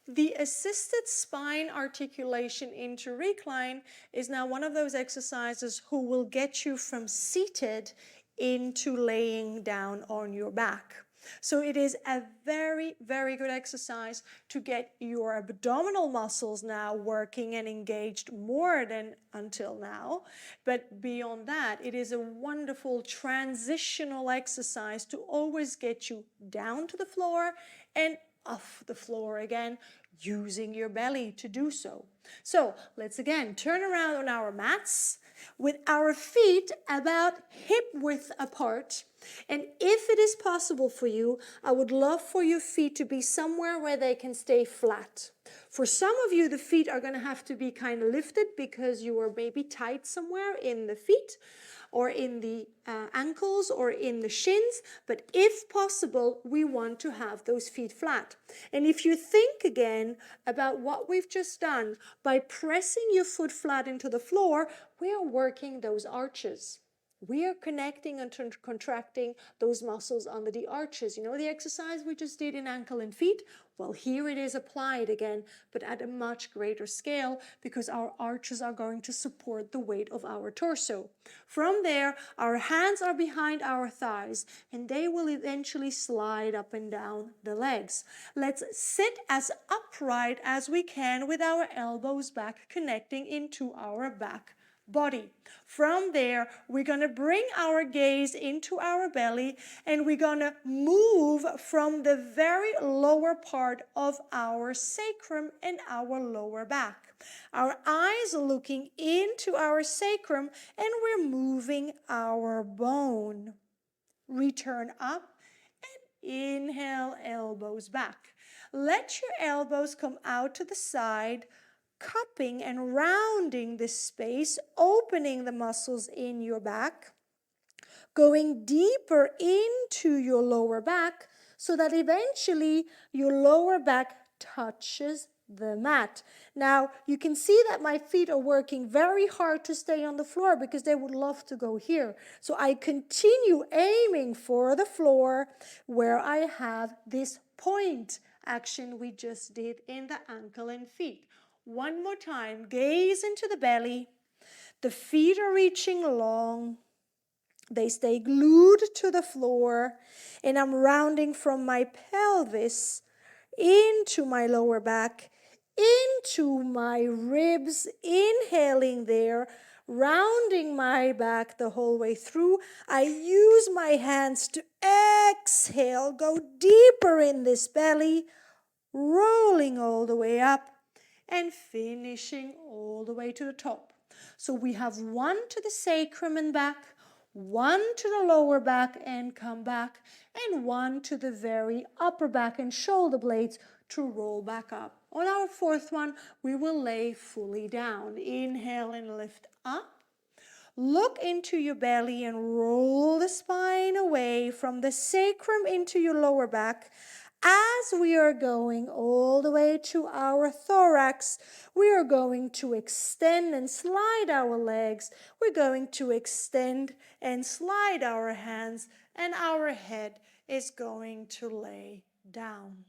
The assisted spine articulation into recline is now one of those exercises who will get you from seated into laying down on your back. So it is a very, very good exercise to get your abdominal muscles now working and engaged more than until now. But beyond that, it is a wonderful transitional exercise to always get you down to the floor and off the floor again, using your belly to do so. So let's again turn around on our mats with our feet about hip width apart. And if it is possible for you, I would love for your feet to be somewhere where they can stay flat. For some of you, the feet are going to have to be kind of lifted because you are maybe tight somewhere in the feet or in the ankles or in the shins. But if possible, we want to have those feet flat. And if you think again about what we've just done, by pressing your foot flat into the floor, we are working those arches. We are connecting and contracting those muscles under the arches. You know the exercise we just did in ankle and feet? Well, here it is applied again, but at a much greater scale because our arches are going to support the weight of our torso. From there, our hands are behind our thighs and they will eventually slide up and down the legs. Let's sit as upright as we can with our elbows back, connecting into our back body. From there, we're going to bring our gaze into our belly and we're going to move from the very lower part of our sacrum and our lower back. Our eyes looking into our sacrum and we're moving our bone. Return up and inhale, elbows back. Let your elbows come out to the side, cupping and rounding this space, opening the muscles in your back, going deeper into your lower back so that eventually your lower back touches the mat. Now, you can see that my feet are working very hard to stay on the floor because they would love to go here. So I continue aiming for the floor where I have this point action we just did in the ankle and feet. One more time, gaze into the belly. The feet are reaching long. They stay glued to the floor. And I'm rounding from my pelvis into my lower back, into my ribs, inhaling there, rounding my back the whole way through. I use my hands to exhale, go deeper in this belly, rolling all the way up, and finishing all the way to the top. So we have one to the sacrum and back, one to the lower back and come back, and one to the very upper back and shoulder blades to roll back up. On our fourth one, we will lay fully down. Inhale and lift up. Look into your belly and roll the spine away from the sacrum into your lower back. As we are going all the way to our thorax, we are going to extend and slide our legs. We're going to extend and slide our hands, and our head is going to lay down.